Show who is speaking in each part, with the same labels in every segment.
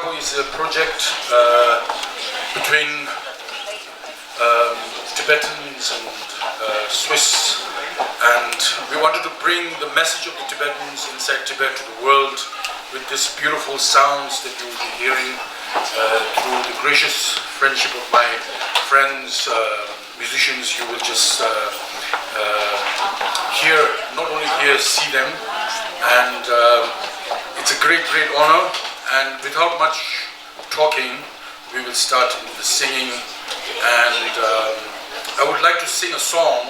Speaker 1: Kabu is a project between Tibetans and Swiss, and we wanted to bring the message of the Tibetans inside Tibet to the world with this beautiful sounds that you will be hearing through the gracious friendship of my friends, musicians. You will just hear, not only hear, see them, and it's a great honor. And without much talking, we will start into the singing. And I would like to sing a song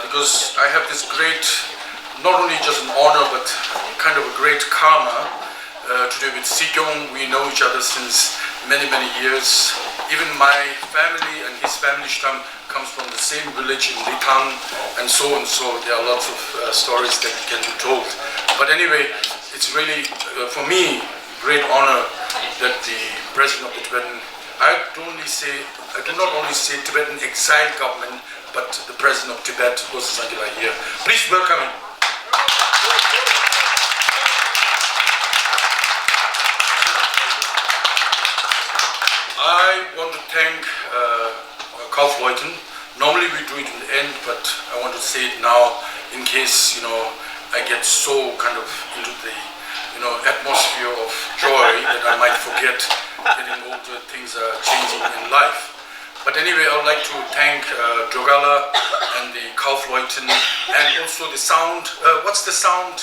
Speaker 1: because I have this great, not only just an honor, but kind of a great karma today with Sikyong. We know each other since many years. Even my family and his family comes from the same village in Litang, and so on. So there are lots of stories that can be told. But anyway, it's really for me great honor that the president of the Tibetan, I do not only say Tibetan exile government, but the president of Tibet, Losang Sangila, here. Please welcome him. I want to thank Kaufleuten. Normally we do it in the end, but I want to say it now in case, I get so kind of into the, atmosphere of joy that I might forget getting all the things are changing in life. But anyway, I would like to thank Jogala and the Kaufleuten and also the sound. What's the sound?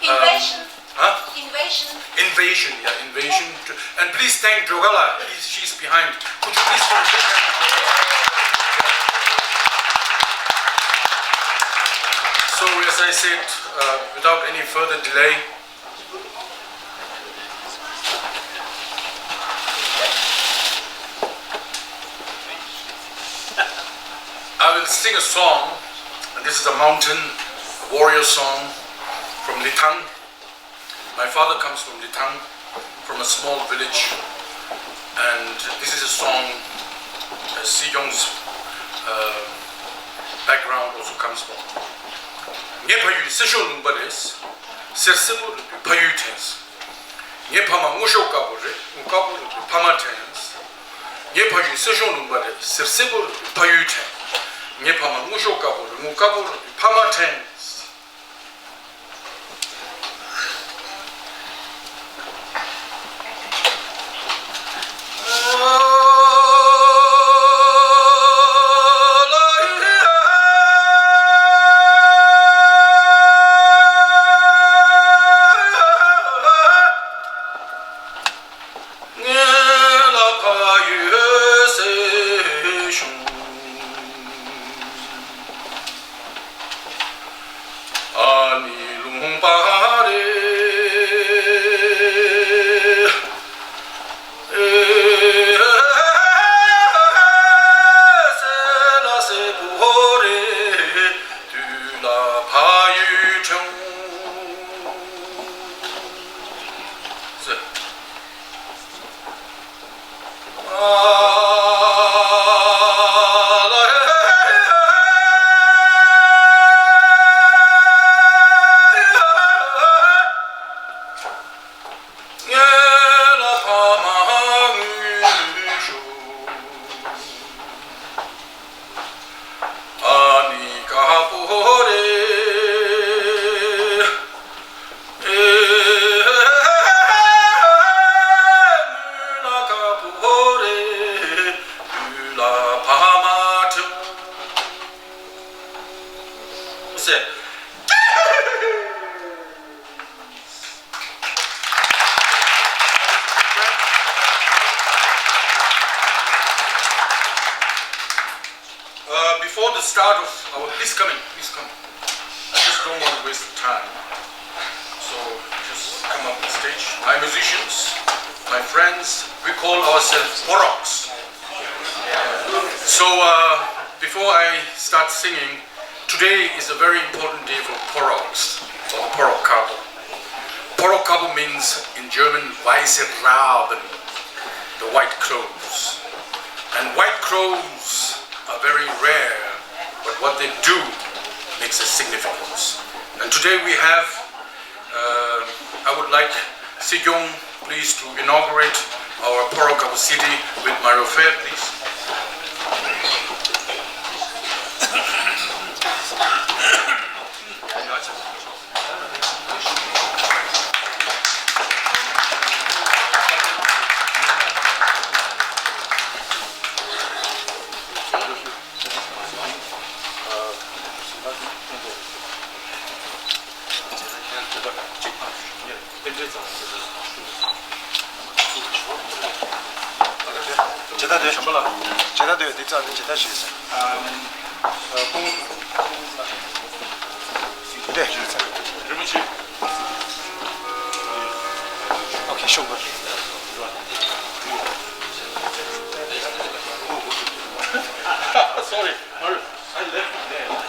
Speaker 2: Invasion.
Speaker 1: Huh?
Speaker 2: Invasion.
Speaker 1: Invasion, yeah, invasion. And please thank Jogala. She's behind. Could you please thank Jogala? So as I said, without any further delay, I will sing a song, and this is a mountain warrior song from Litang. My father comes from Litang, from a small village, and this is a song Sikyong's background also comes from. Nye payu sesho lumbares, sersebu payu tens. Nye pama musho kabore, unkabore pama tens. Nye payu sesho lumbares, sersebu payu tens. Nye pama musho kabore, unkabore pama tens. Before the start of our, please come in. I just don't want to waste the time. So just come up on stage. My musicians, my friends, we call ourselves Poroks. So before I start singing, today is a very important day for Poroks, or Porok Kabu. Porok Kabu means in German Weiße Raben, the white crows. And white crows are very rare, but what they do makes a significance. And today we have, I would like Sikyong pleased to inaugurate our Porokabo city with Mario Fair, please.
Speaker 3: 제다도요. 닉사는 제다 시겠어요. 네. 오케이, 쇼부.
Speaker 1: Sorry, Mario, I left it there.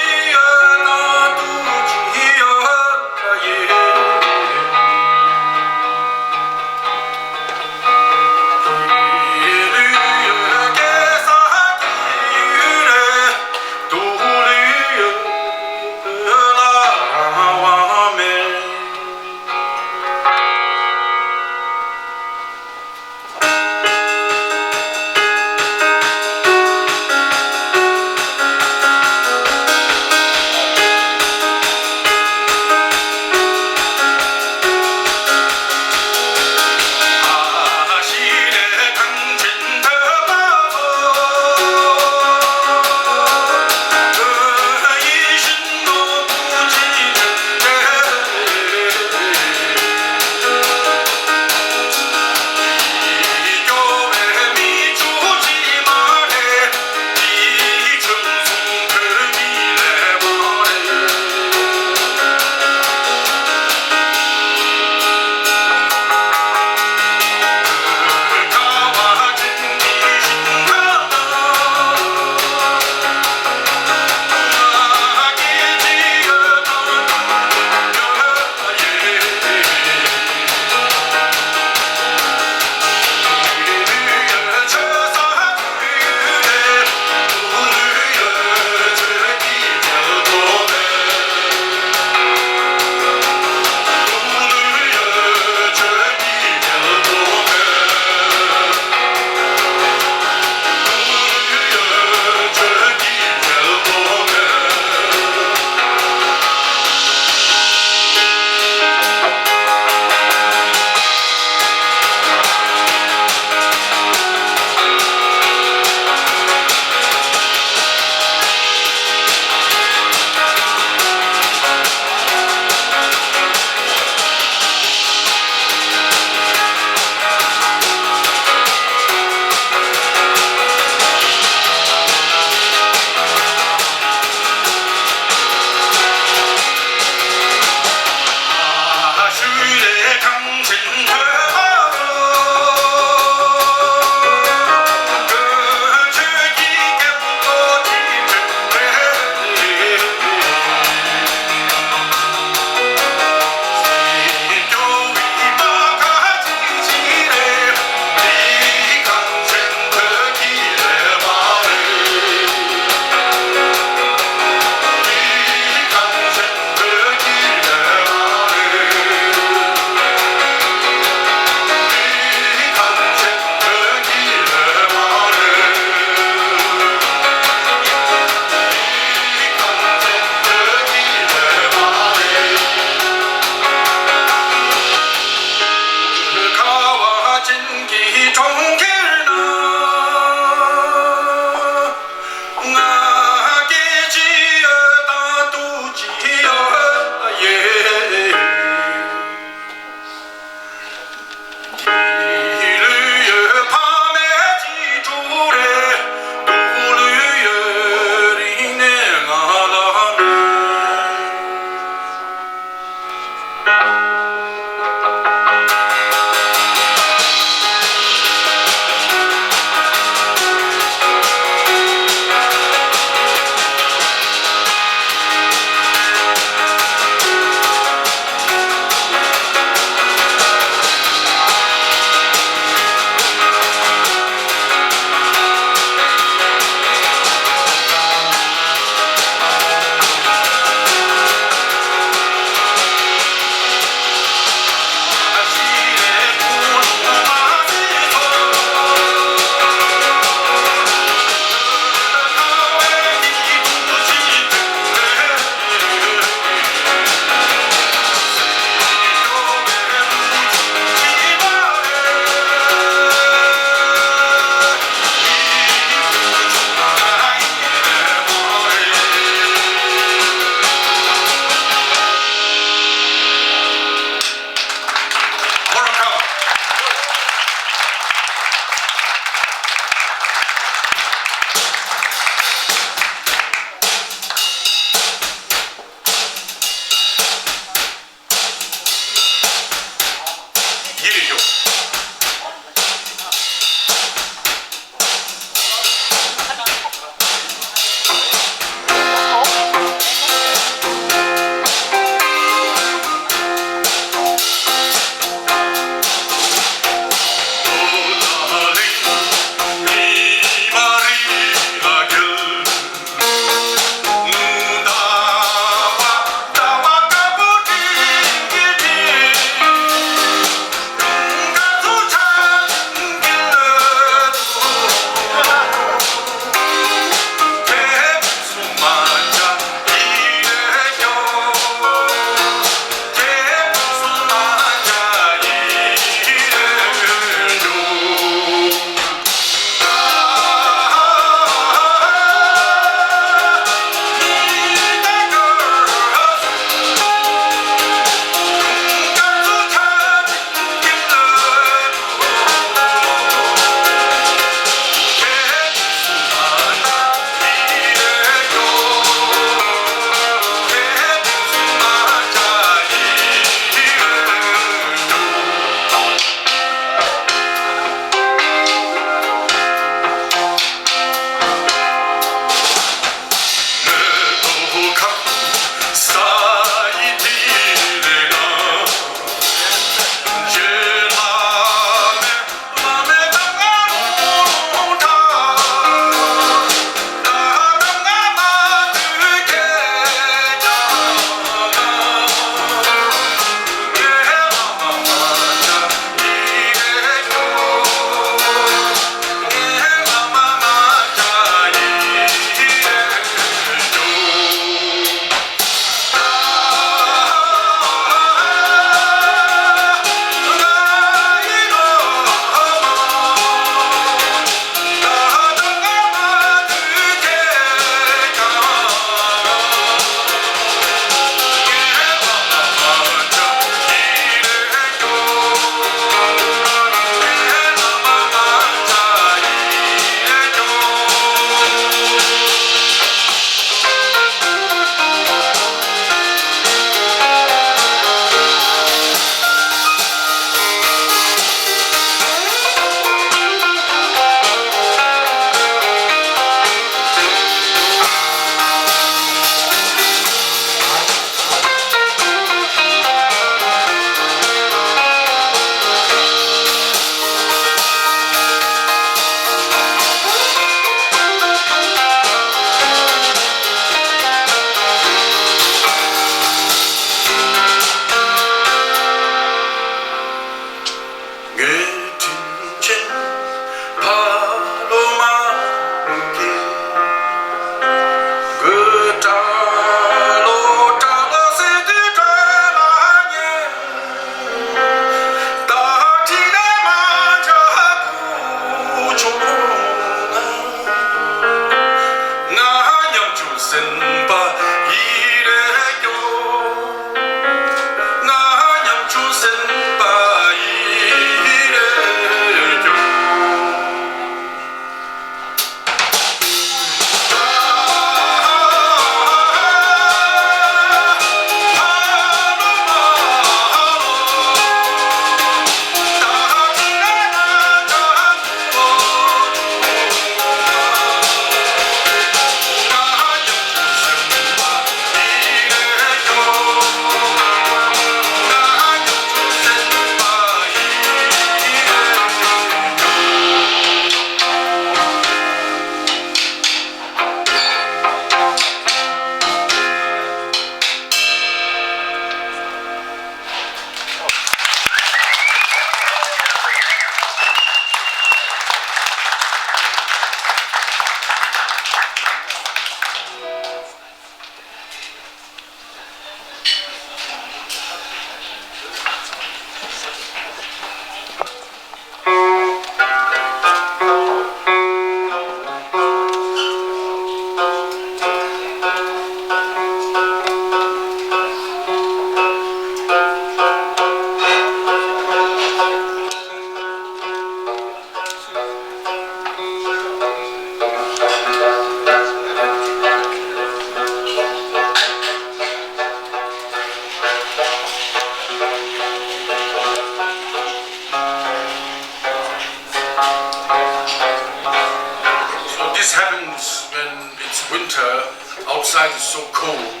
Speaker 1: outside is so cold,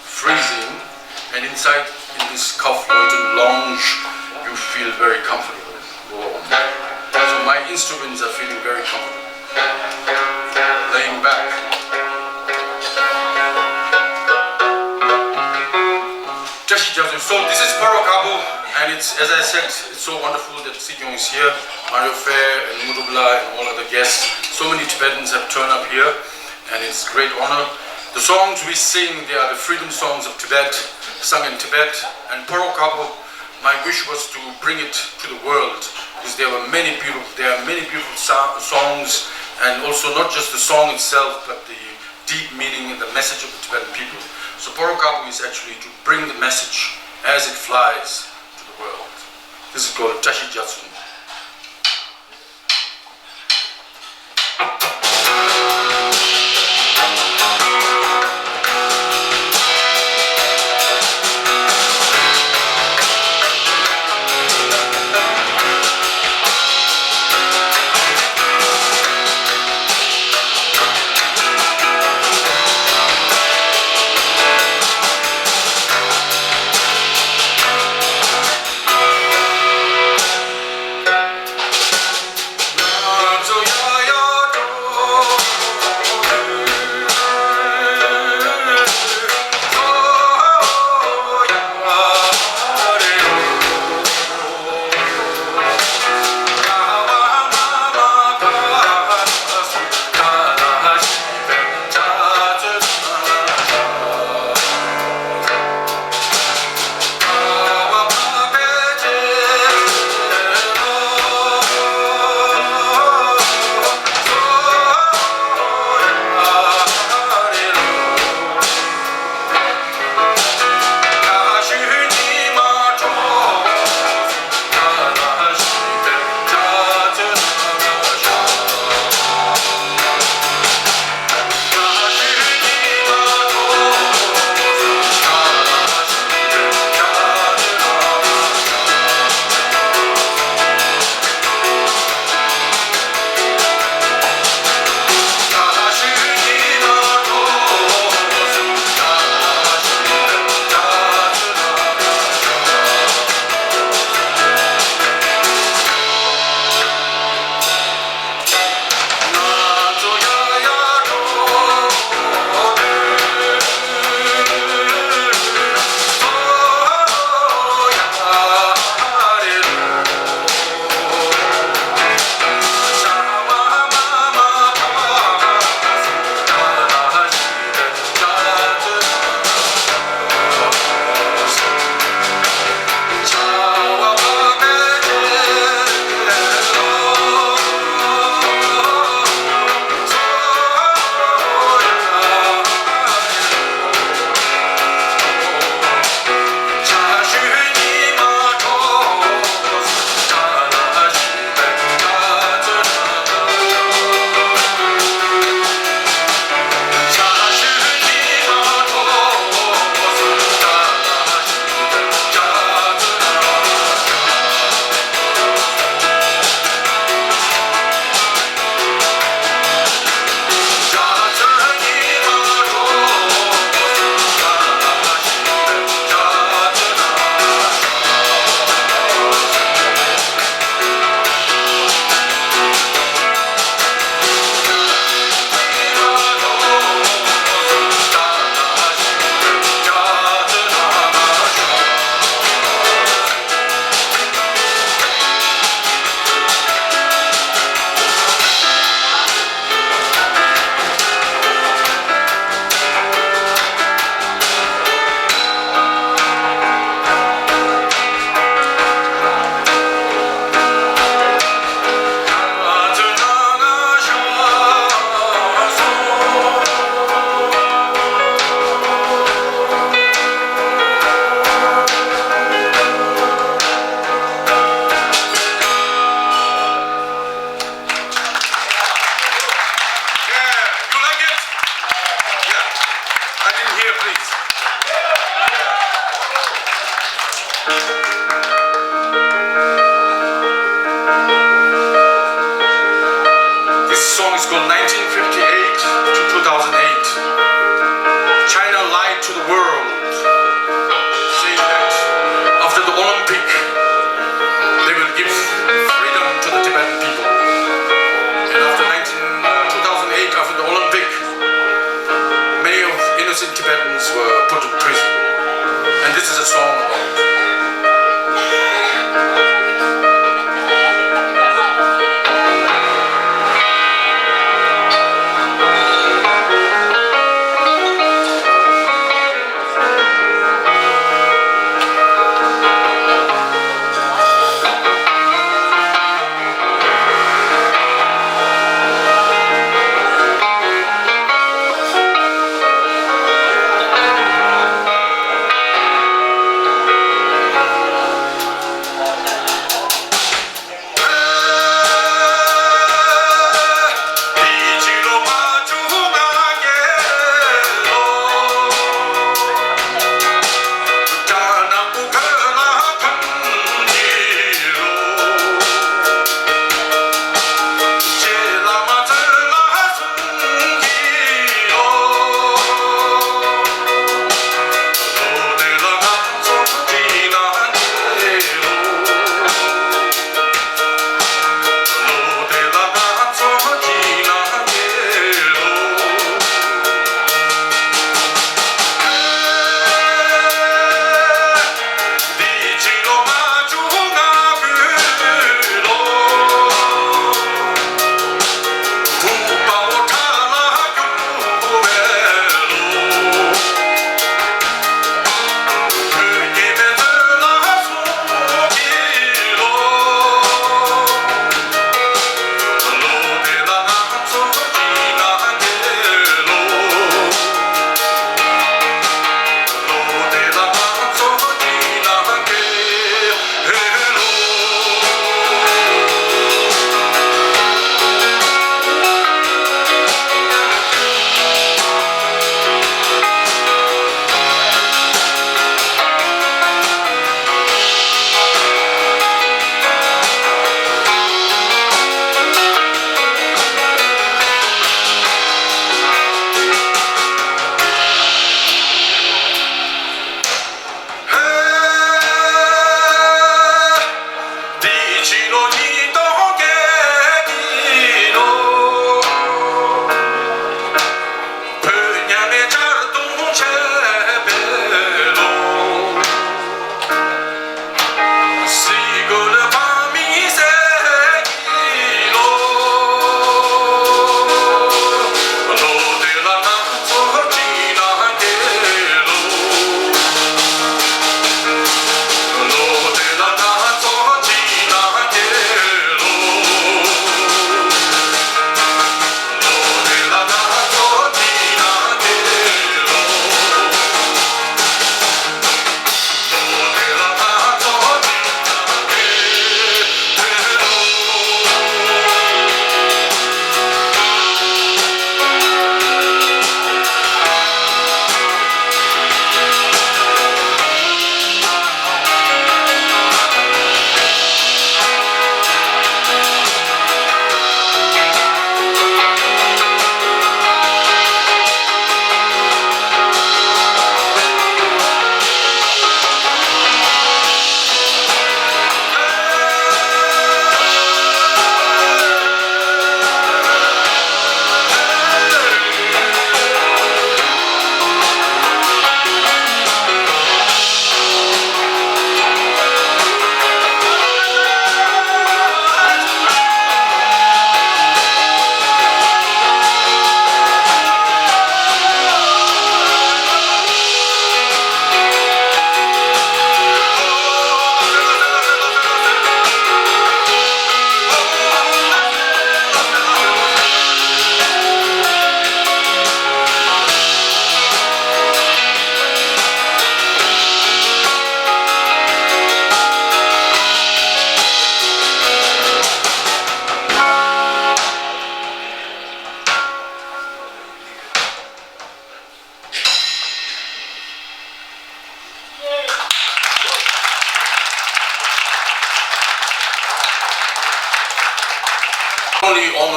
Speaker 1: freezing, and inside in this Kaufleuten lounge you feel very comfortable and warm. So my instruments are feeling very comfortable. Laying back. So this is Parokabo, and it's, as I said, it's so wonderful that Sikyong is here, Mario Fair and Mudubla and all other guests. So many Tibetans have turned up here, and it's a great honor. The songs we sing, they are the freedom songs of Tibet, sung in Tibet. And Parokabo, my wish was to bring it to the world, because there are many beautiful songs, and also not just the song itself, but the deep meaning and the message of the Tibetan people. So Parokabo is actually to bring the message as it flies to the world. This is called Tashi Jatsun. This song is called 1958 to 2008.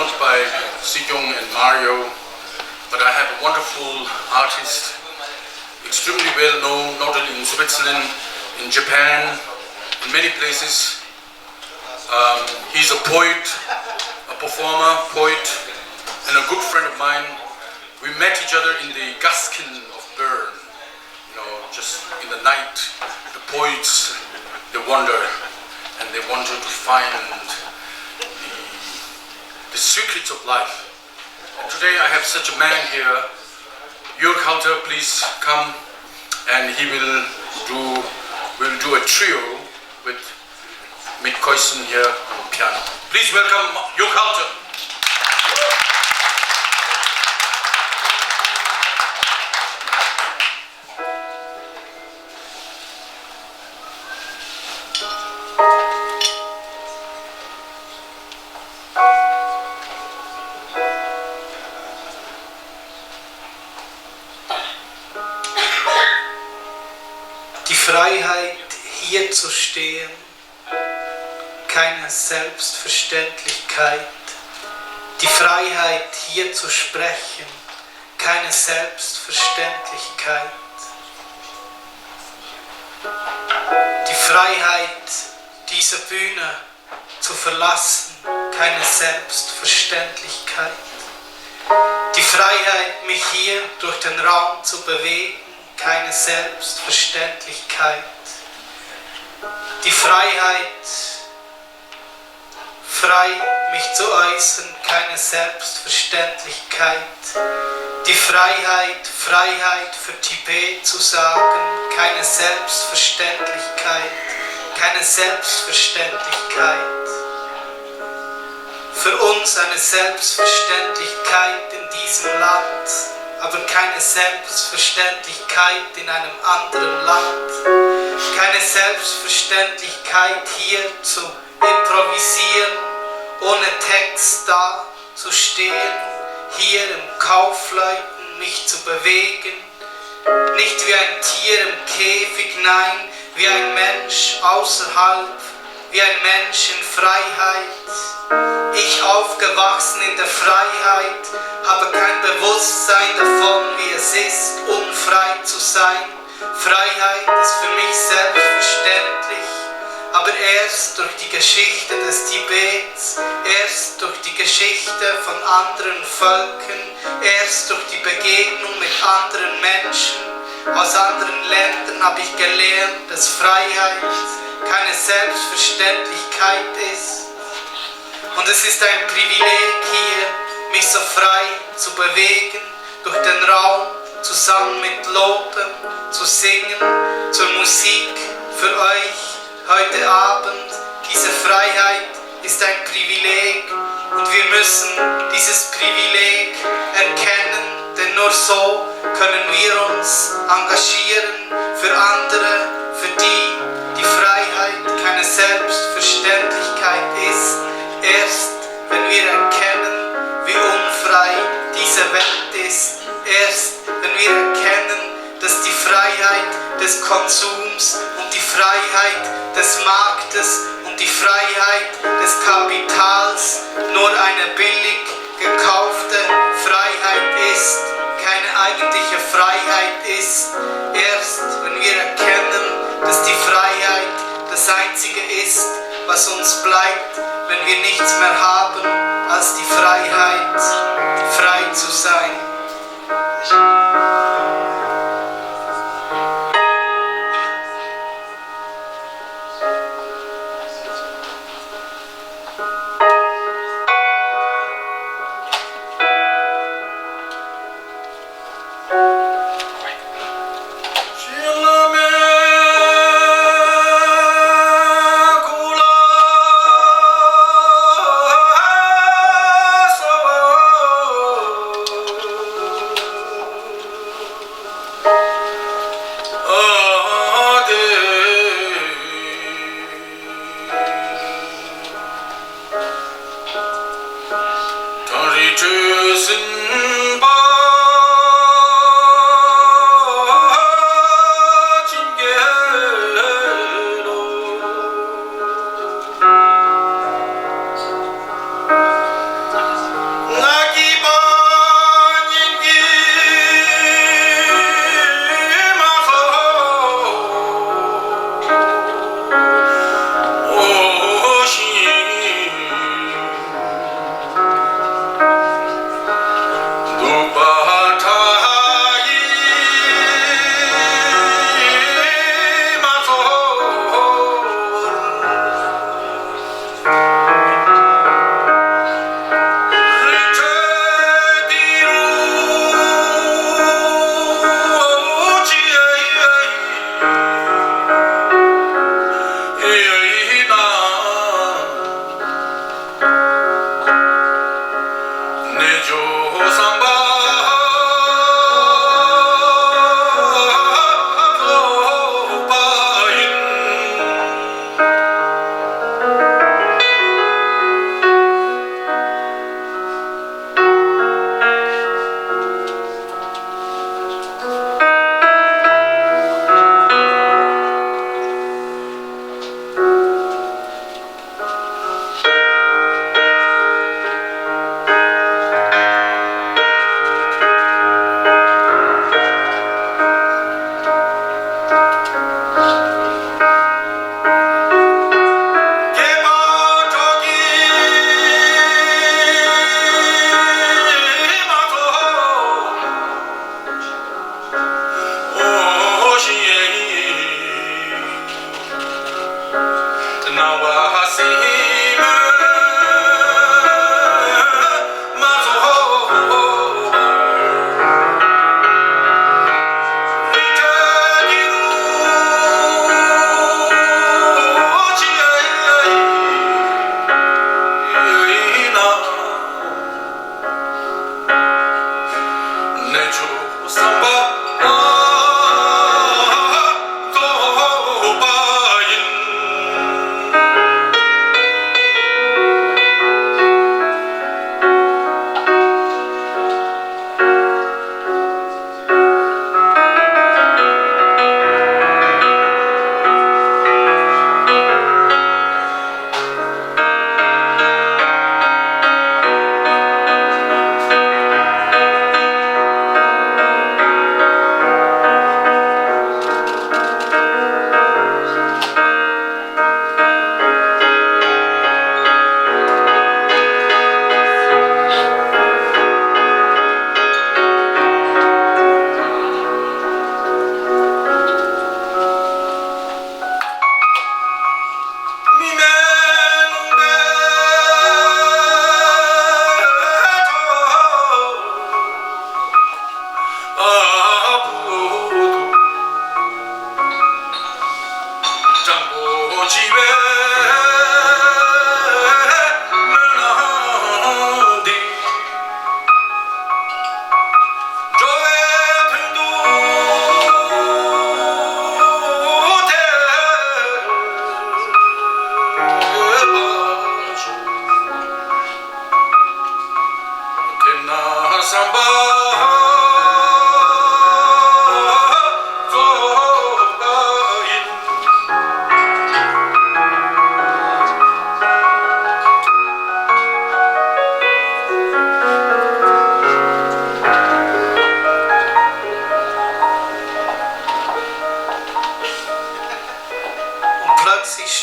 Speaker 1: not by Sejong and Mario, but I have a wonderful artist, extremely well known, not only in Switzerland, in Japan, in many places. He's a poet, a performer, poet, and a good friend of mine. We met each other in the Gaskin of Bern, just in the night. The poets, they wander, and they wanted to find the secrets of life. And today I have such a man here. Jörg Halter, please come, and he will do a trio with Mick Koysen here on piano. Please welcome Jörg Halter.
Speaker 4: Die Freiheit, hier zu stehen, keine Selbstverständlichkeit. Die Freiheit, hier zu sprechen, keine Selbstverständlichkeit. Die Freiheit, diese Bühne zu verlassen, keine Selbstverständlichkeit. Die Freiheit, mich hier durch den Raum zu bewegen, keine Selbstverständlichkeit. Die Freiheit, frei mich zu äußern, keine Selbstverständlichkeit. Die Freiheit, Freiheit für Tibet zu sagen, keine Selbstverständlichkeit, keine Selbstverständlichkeit. Für uns eine Selbstverständlichkeit in diesem Land, aber keine Selbstverständlichkeit in einem anderen Land. Keine Selbstverständlichkeit hier zu improvisieren, ohne Text da zu stehen, hier im Kaufleuten mich zu bewegen. Nicht wie ein Tier im Käfig, nein, wie ein Mensch außerhalb, wie ein Mensch in Freiheit. Ich aufgewachsen in der Freiheit, habe kein Bewusstsein davon, wie es ist, unfrei zu sein. Freiheit ist für mich selbstverständlich, aber erst durch die Geschichte des Tibets, erst durch die Geschichte von anderen Völkern, erst durch die Begegnung mit anderen Menschen aus anderen Ländern habe ich gelernt, dass Freiheit keine Selbstverständlichkeit ist. Und es ist ein Privileg hier, mich so frei zu bewegen, durch den Raum, zusammen mit Lothar zu singen, zur Musik für euch heute Abend. Diese Freiheit ist ein Privileg und wir müssen dieses Privileg erkennen, denn nur so können wir uns engagieren für andere, für die die Freiheit keine Selbstverständlichkeit ist. Erst wenn wir erkennen, wie unfrei diese Welt ist, erst wenn wir erkennen, dass die Freiheit des Konsums und die Freiheit des Marktes und die Freiheit des Kapitals nur eine billig gekaufte Freiheit ist, keine eigentliche Freiheit ist, erst wenn wir erkennen, dass die Freiheit das Einzige ist, was uns bleibt, wenn wir nichts mehr haben als die Freiheit, frei zu sein.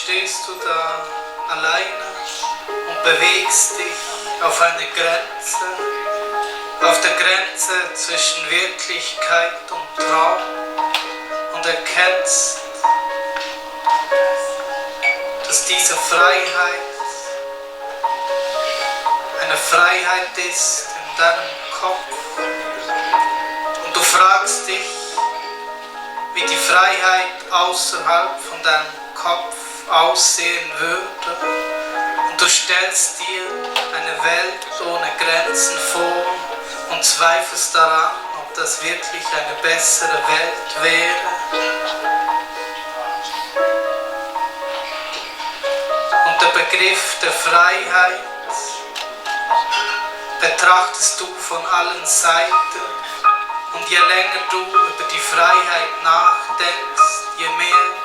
Speaker 4: stehst du da alleine und bewegst dich auf eine Grenze, auf der Grenze zwischen Wirklichkeit und Traum und erkennst, dass diese Freiheit eine Freiheit ist in deinem Kopf. Und du fragst dich, wie die Freiheit außerhalb von deinem Kopf aussehen würde. Und du stellst dir eine Welt ohne Grenzen vor und zweifelst daran, ob das wirklich eine bessere Welt wäre. Und der Begriff der Freiheit betrachtest du von allen Seiten. Und je länger du über die Freiheit nachdenkst, je mehr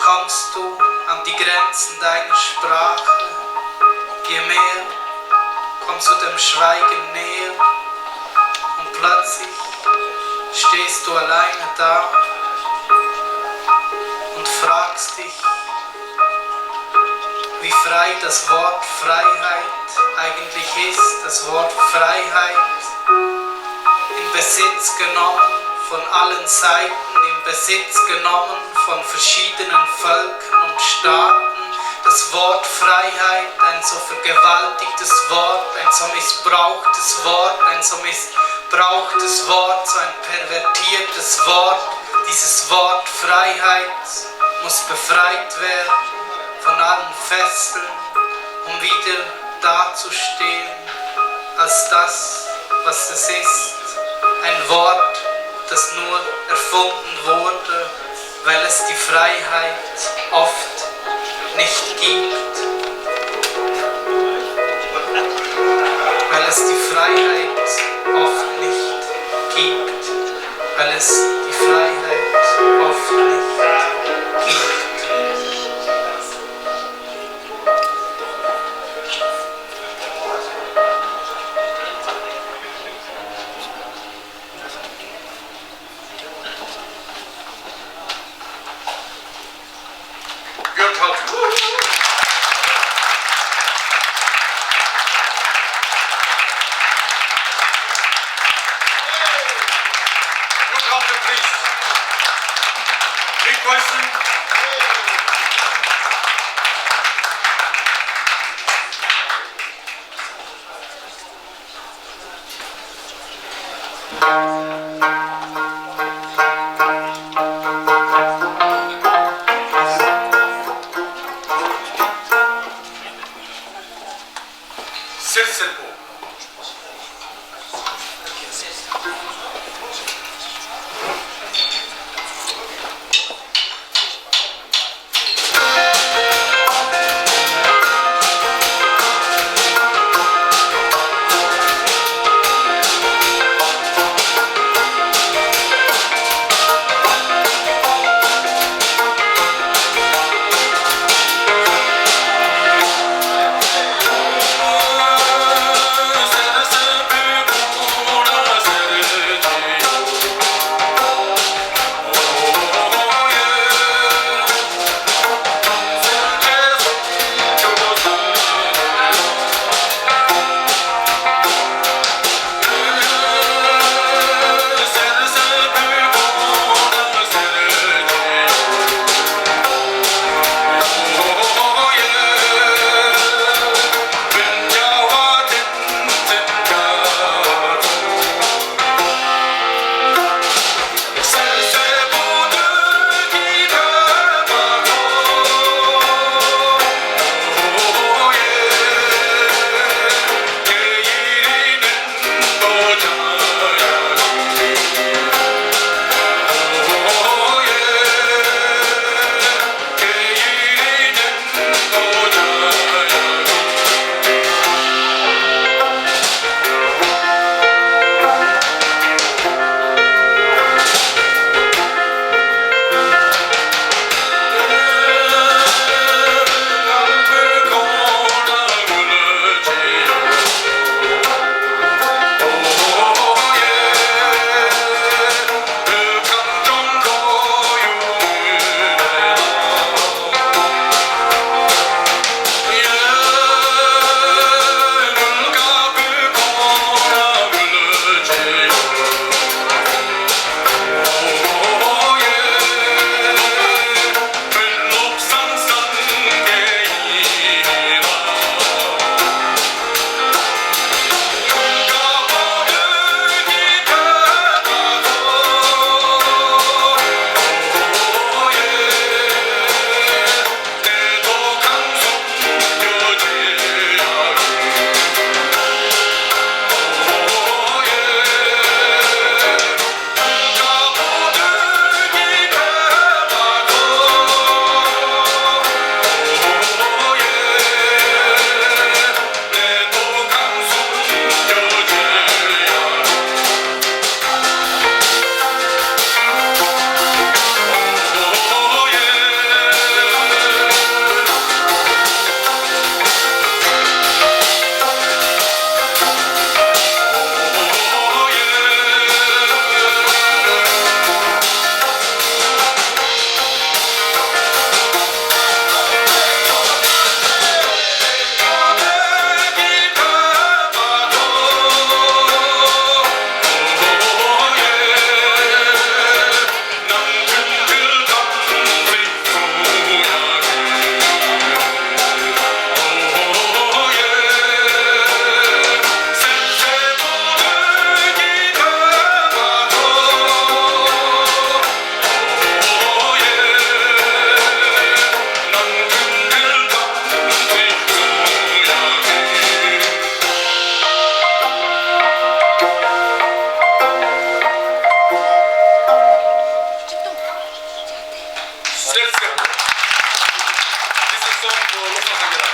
Speaker 4: kommst du an die Grenzen deiner Sprache, je mehr kommst du dem Schweigen näher und plötzlich stehst du alleine da und fragst dich, wie frei das Wort Freiheit eigentlich ist. Das Wort Freiheit in Besitz genommen von allen Seiten, in Besitz genommen von verschiedenen Völkern und Staaten. Das Wort Freiheit, ein so vergewaltigtes Wort, ein so missbrauchtes Wort, ein so missbrauchtes Wort, so ein pervertiertes Wort. Dieses Wort Freiheit muss befreit werden von allen Fesseln, um wieder dazustehen als das, was es ist. Ein Wort, das nur erfunden wurde, weil es die Freiheit oft nicht gibt. Weil es die Freiheit oft nicht gibt. Weil es die Freiheit oft nicht gibt.
Speaker 1: song for Lokasagera.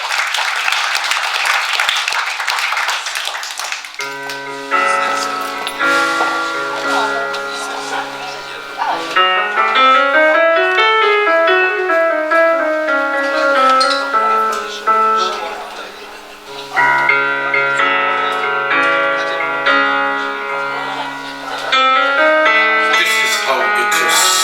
Speaker 1: This is how it is.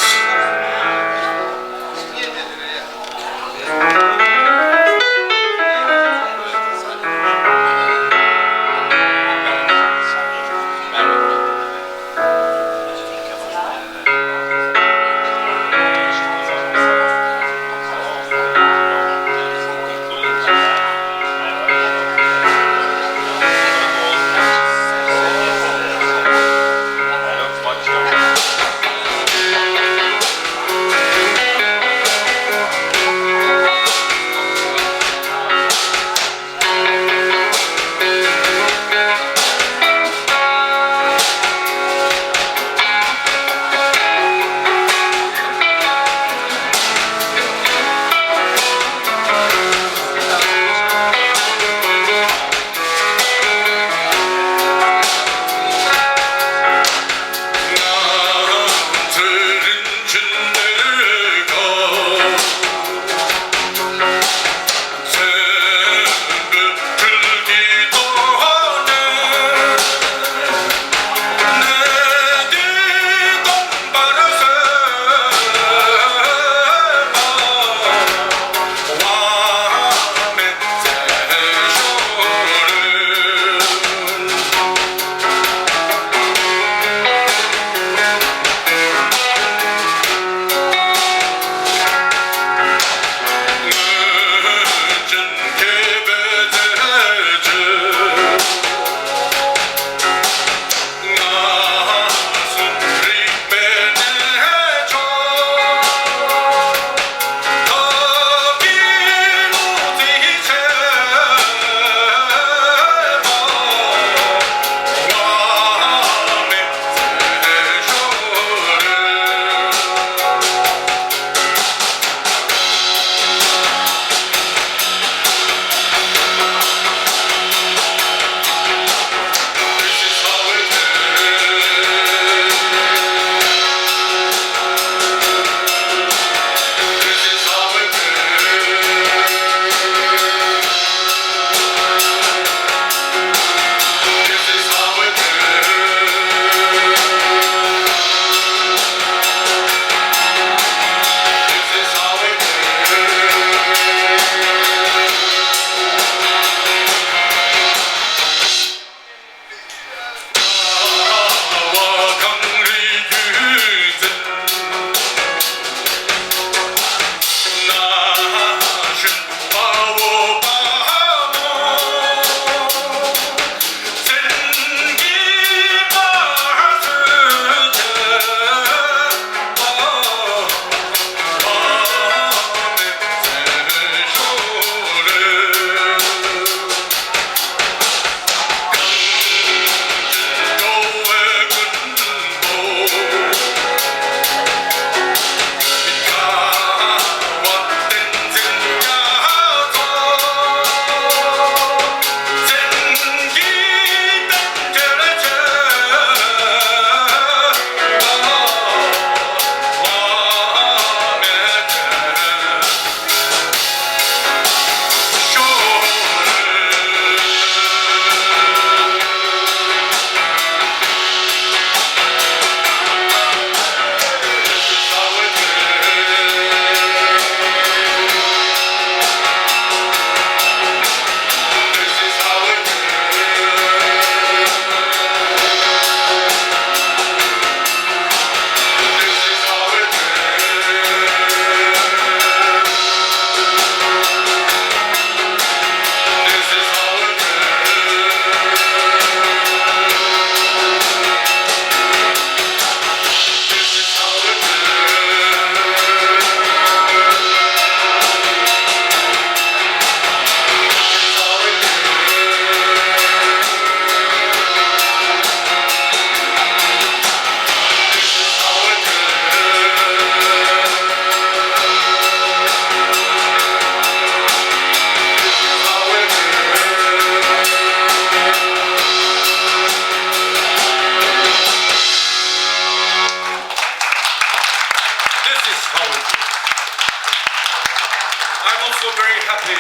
Speaker 1: I'm also very happy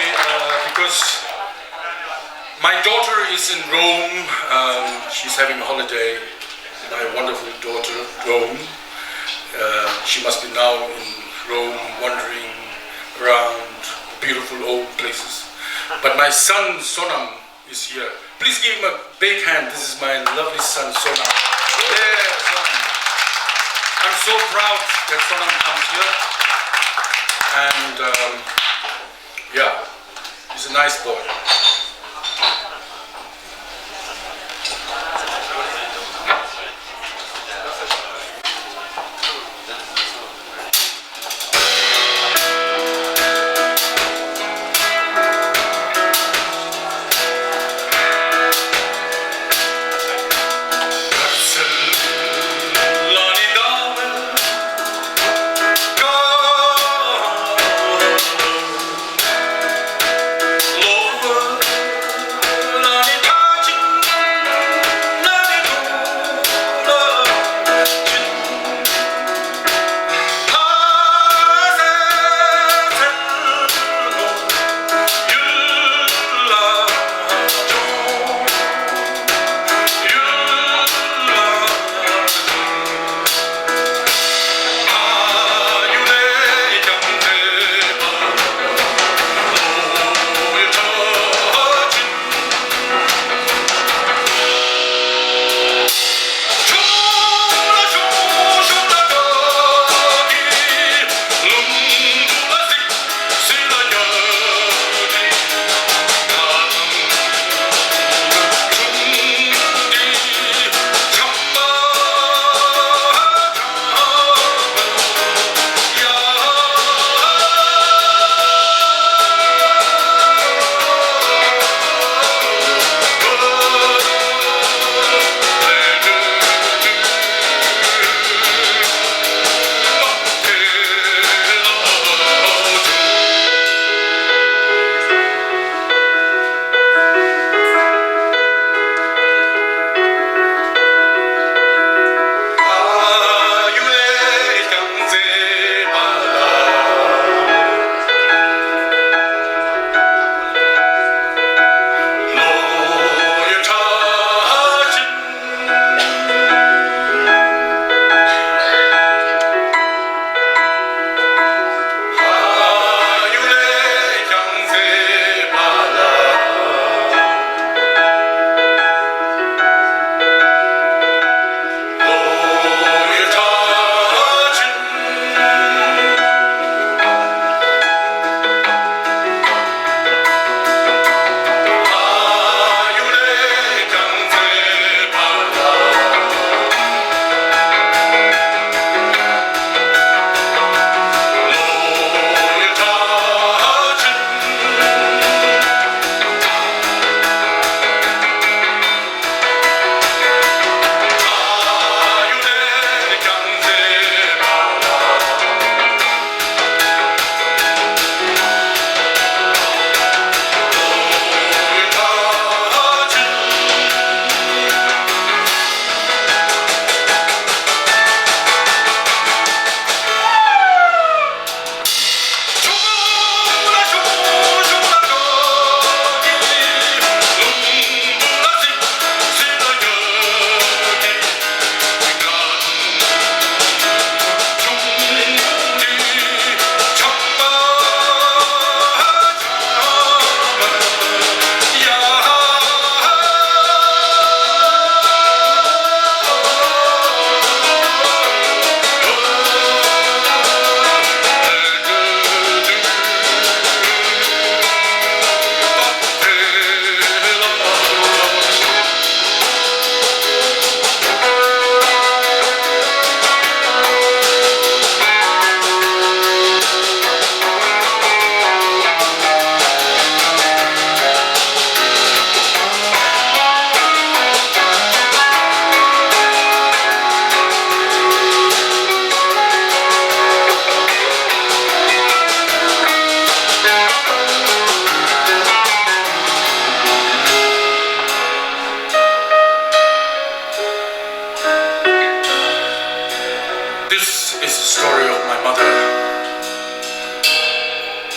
Speaker 1: because my daughter is in Rome. She's having a holiday. My wonderful daughter, Rome. She must be now in Rome, wandering around beautiful old places. But my son, Sonam, is here. Please give him a big hand. This is my lovely son, Sonam. Yeah, Sonam. I'm so proud that Sonam comes here. And yeah, he's a nice boy. Lord,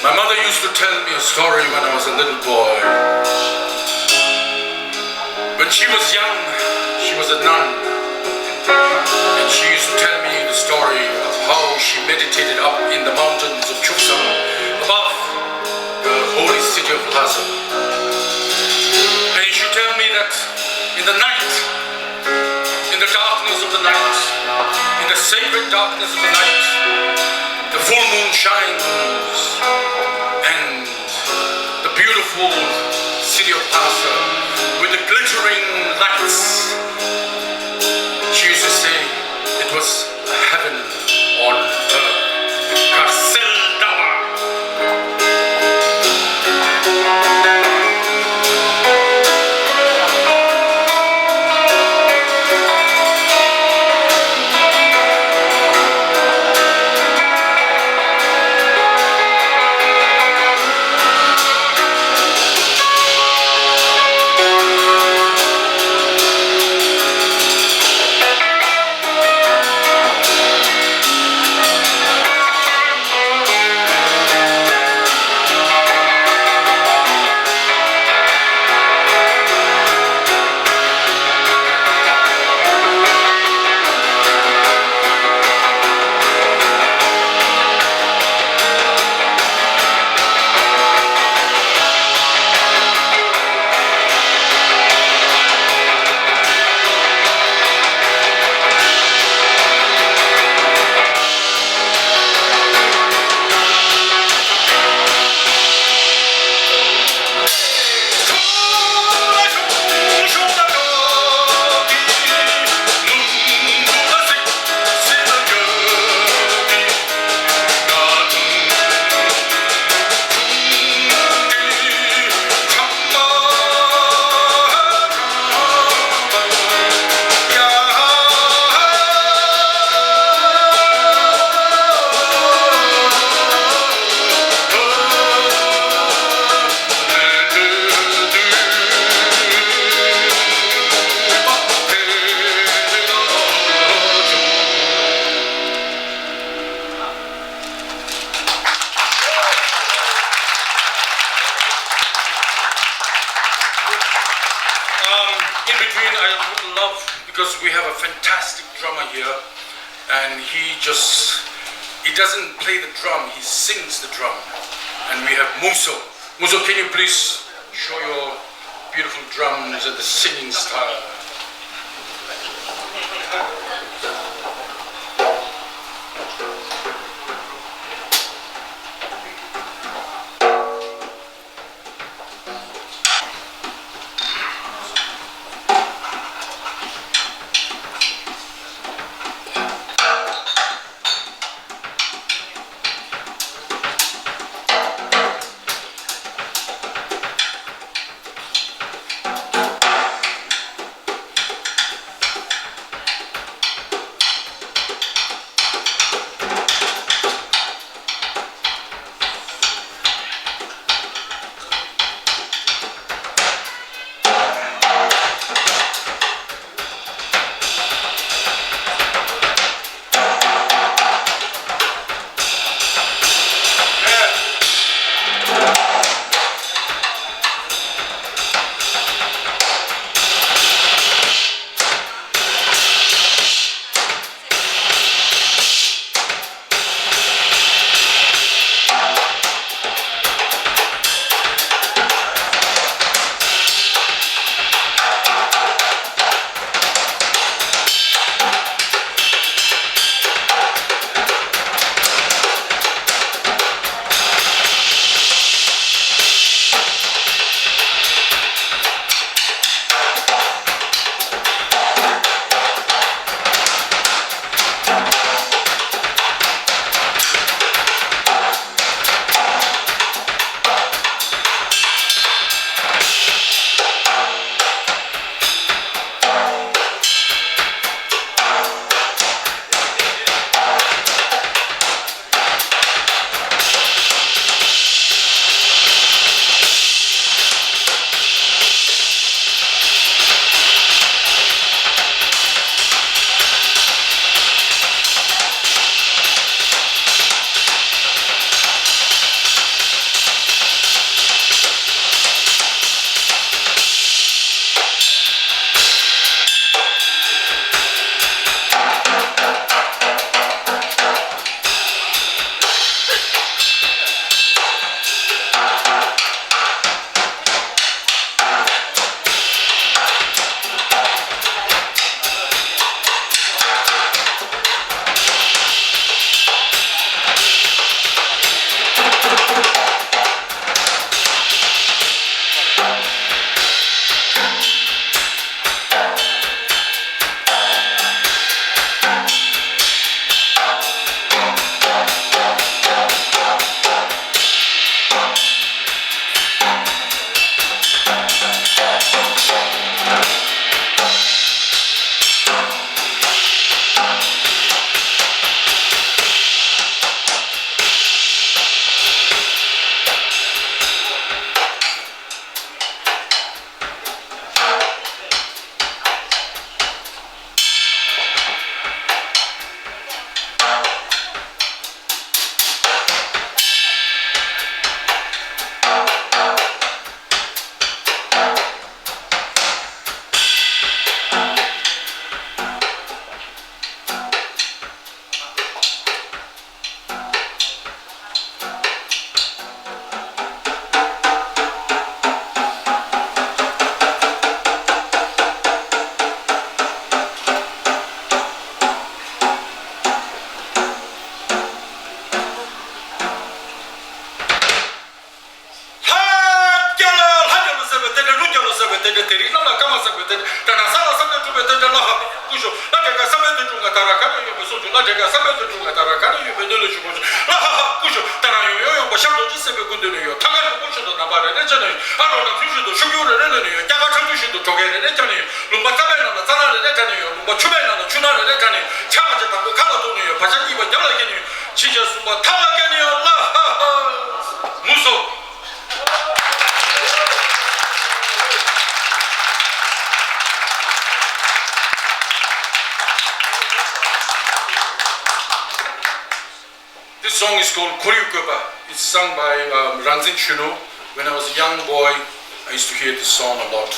Speaker 1: My mother used to tell me a story when I was a little boy. When she was young, she was a nun, and she used to tell me the story of how she meditated up in the mountains of Chusang, above the holy city of Lhasa. And she would tell me that in the night, in the darkness of the night, in the sacred darkness of the night, the full moon shines, and the beautiful city of Lhasa with the glittering lights, she used to say it was a heaven on earth. Karsel Dawa. In between, I would love, because we have a fantastic drummer here, and he doesn't play the drum, he sings the drum. And we have Muso. Muso, can you please show your beautiful drums and the singing style? tana sala sabe tu be tanda la kujo la daga sabe tu nga tarakana yo be sojo la daga sabe tu nga tarakana yo be dole shugo la kujo tana yo ba shado ji sebe gunde yo taga ko shodo na bare ne jane aro na kujo do shugyo re ne yo taga chanju shi do togere ne jane lumba sabe na sana re ne jane yo lumba chube na chuna re ne jane chama je ta ko kala do ne yo ba jani ba dala ge ne chija sumba taga ge ne Allah muso. This song is called Koryukoba. It's sung by Ranjin Shuno. When I was a young boy, I used to hear this song a lot.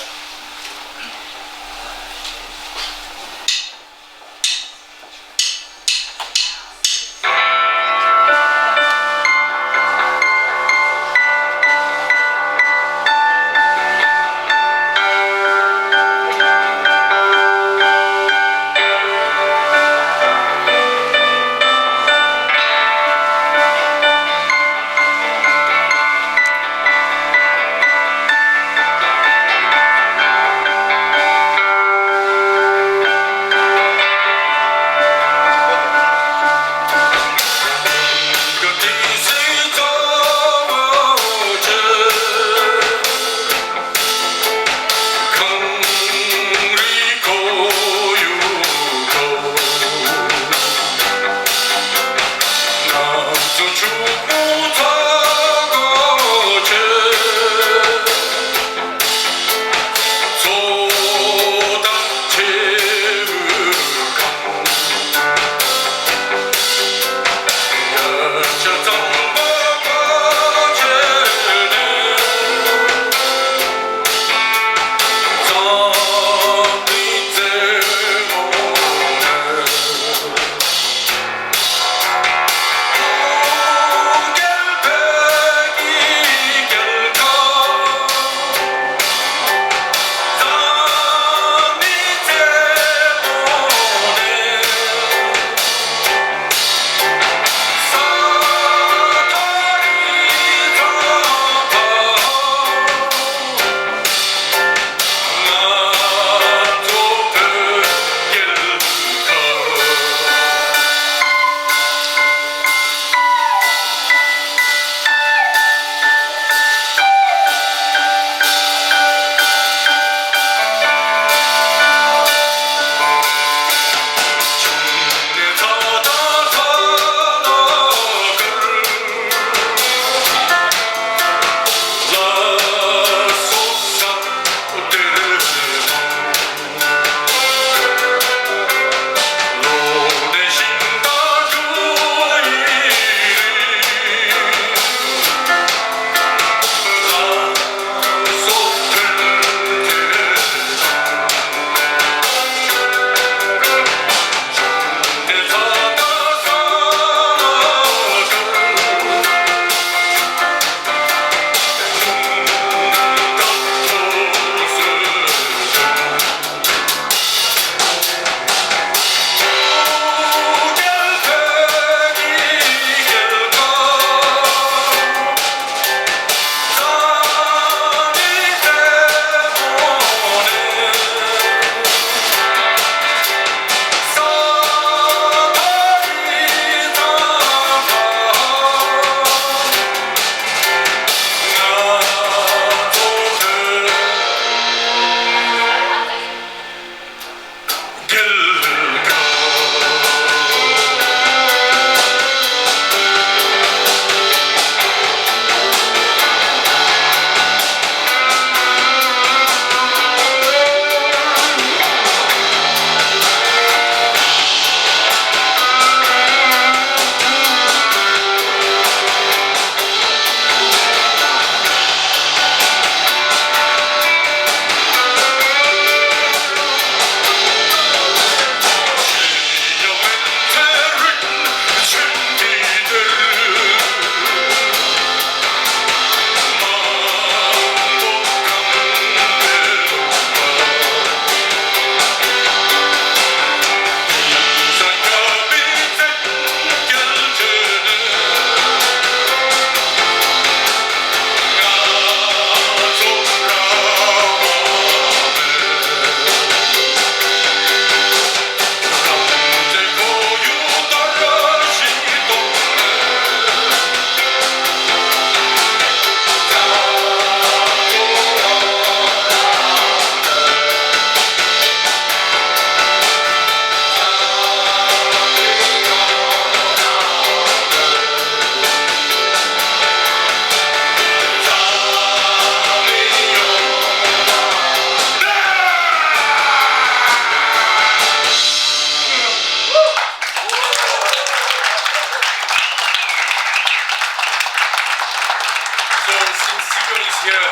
Speaker 1: next year,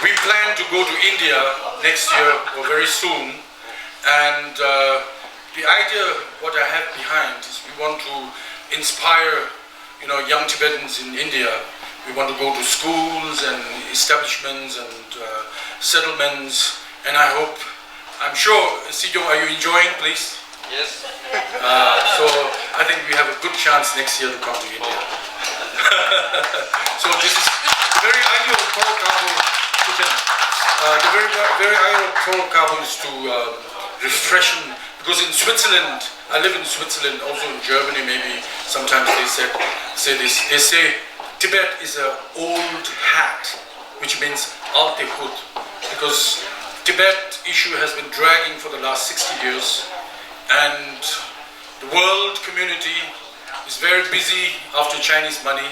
Speaker 1: we plan to go to India next year or very soon. And the idea, what I have behind is we want to inspire, young Tibetans in India. We want to go to schools and establishments and settlements. And I'm sure, Sijong, are you enjoying, please?
Speaker 3: Yes.
Speaker 1: So I think we have a good chance next year to come to India. So this is the very ideal Porokabo kitchen. The very ideal Porokabo is to refreshen, because in Switzerland, I live in Switzerland, also in Germany maybe, sometimes they say this, they say Tibet is an old hat, which means alte Hut, because Tibet issue has been dragging for the last 60 years, and the world community is very busy after Chinese money,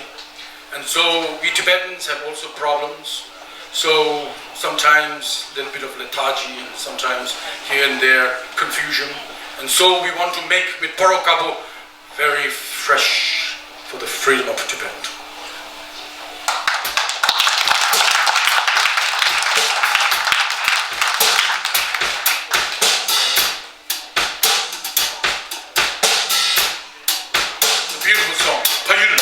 Speaker 1: and so we Tibetans have also problems. So sometimes a little bit of lethargy, and sometimes here and there confusion, and so we want to make with Porokabo very fresh for the freedom of Tibet. Beautiful song, Payun.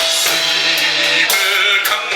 Speaker 1: Sibe kan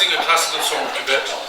Speaker 1: sing a classical song, Tibet.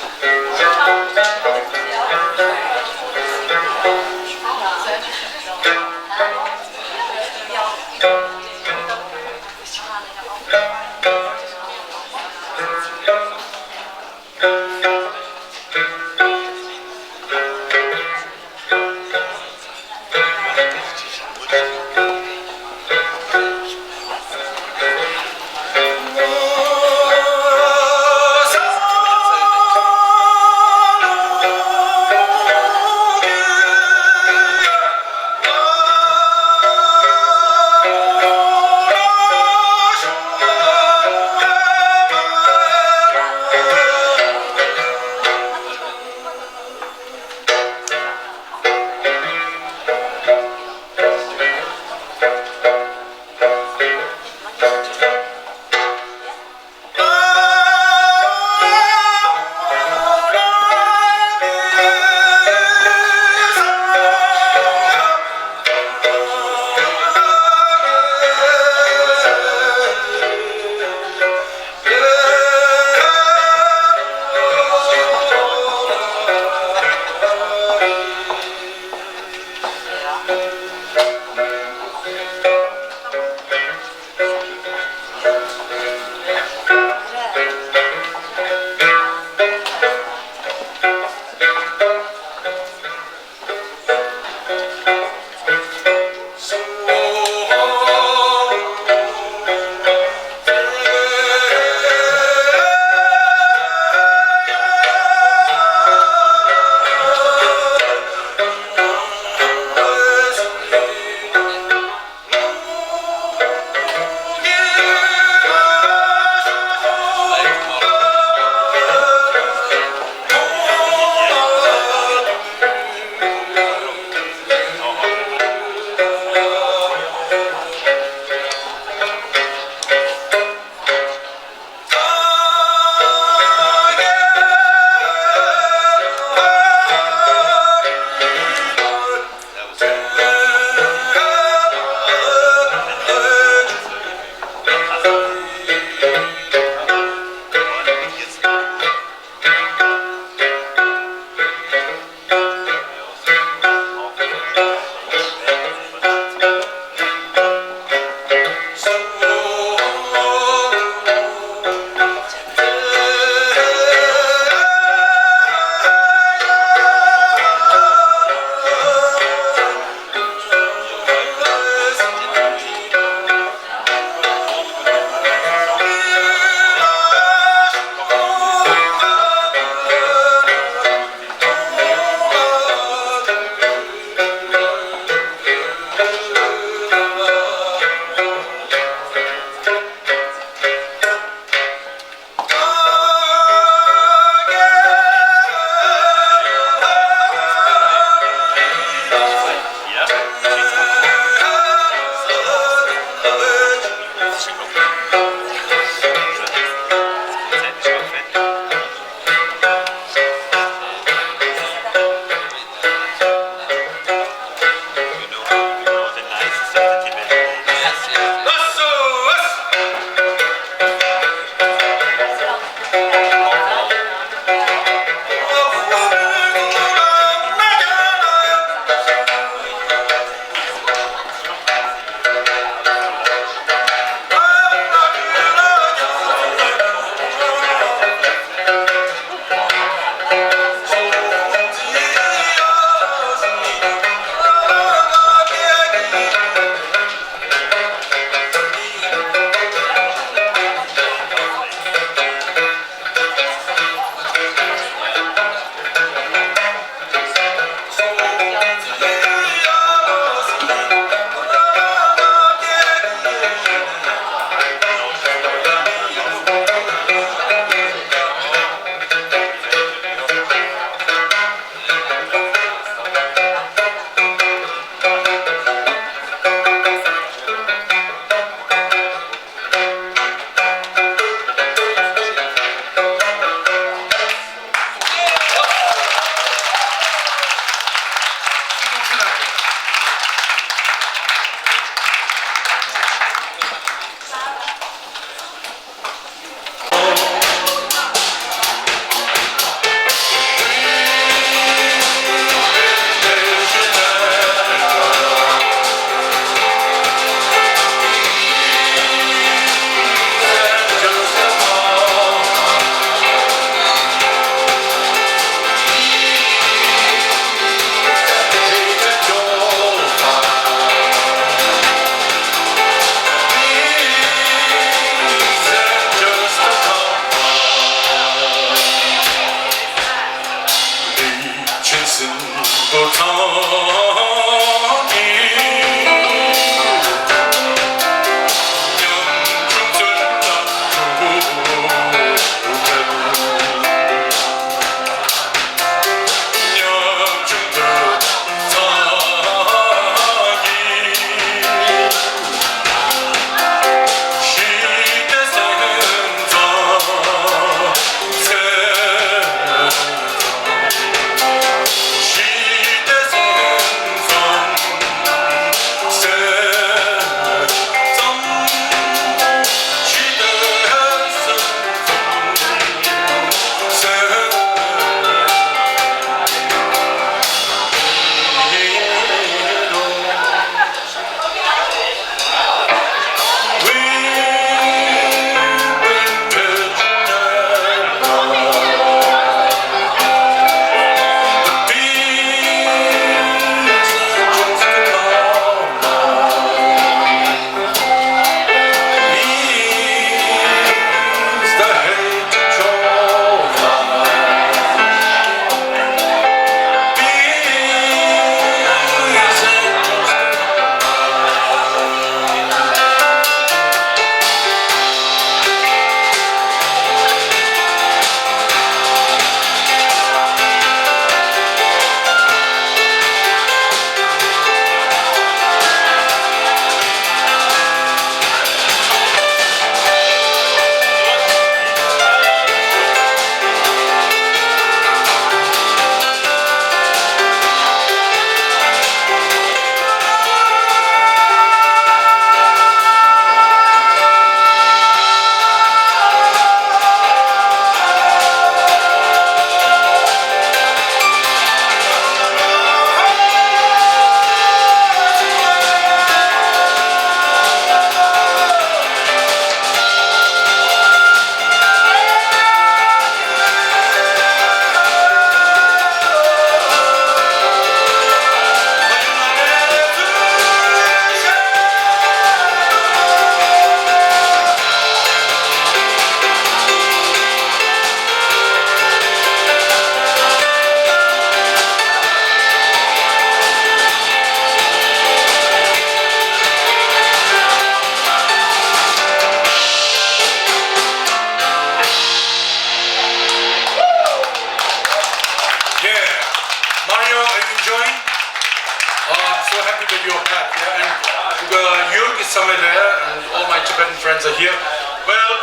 Speaker 1: is somewhere there, and all my Tibetan friends are here. Well,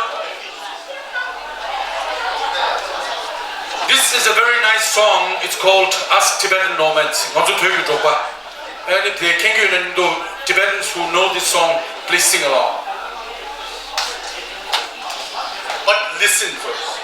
Speaker 1: this is a very nice song. It's called Ask Tibetan Nomads. And if the Kengyu and the Tibetans who know this song, please sing along. But listen first.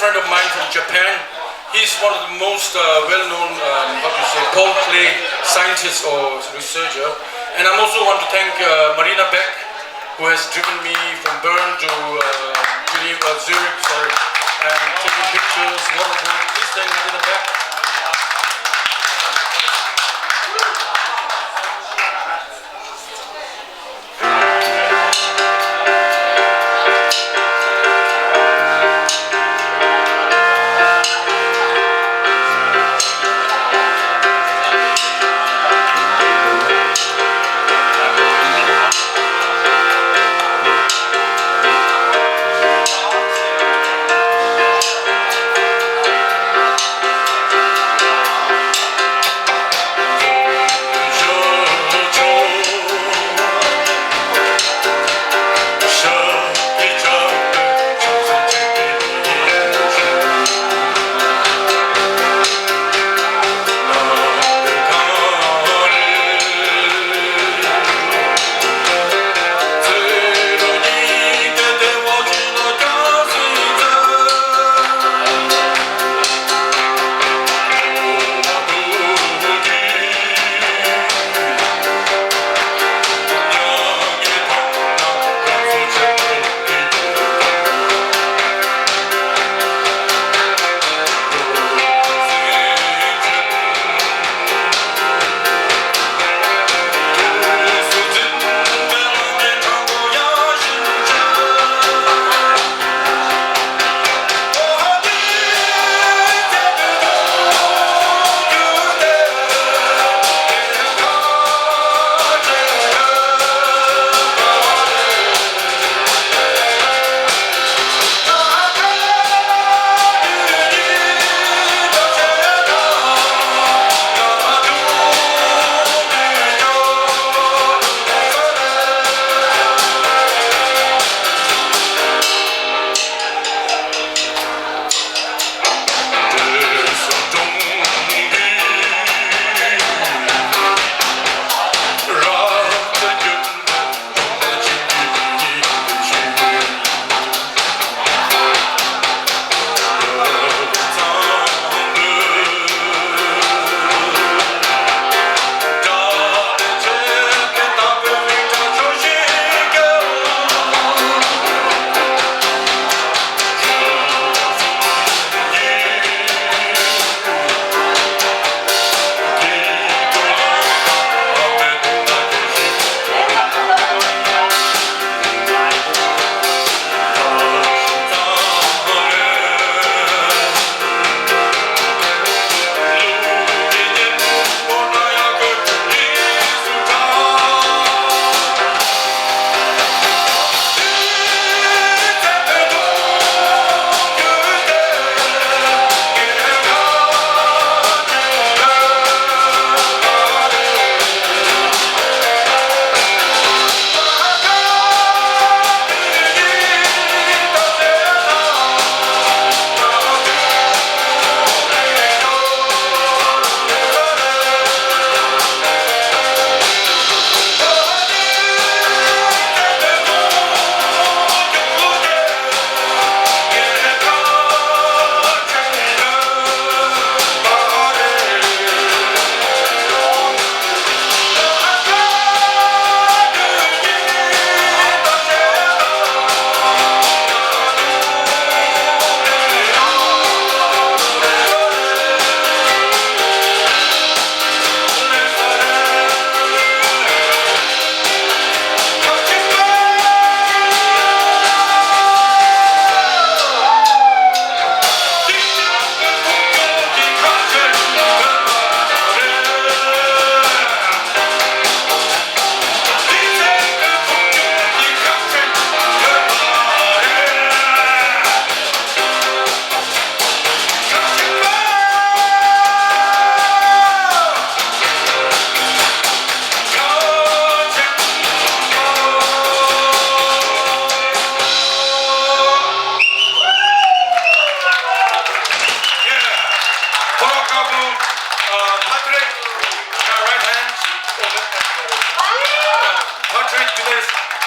Speaker 1: friend of mine from Japan. He's one of the most well-known, Paul Klee scientists or researcher. And I also want to thank Marina Beck, who has driven me from Bern to Zurich, and taking pictures. Wonderful. Please thank Marina Beck.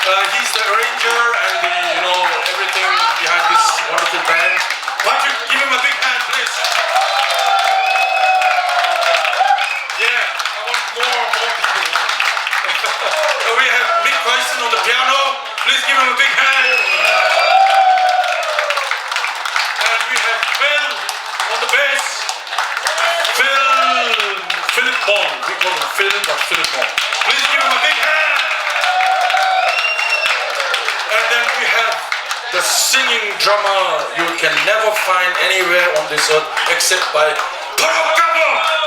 Speaker 1: He's the arranger and everything behind this wonderful band. Patrick, Phil on the bass. Philip Bond. We call him Phil, but Philip Bond. Please give him a big hand. And then we have the singing drummer you can never find anywhere on this earth except by Parokabo.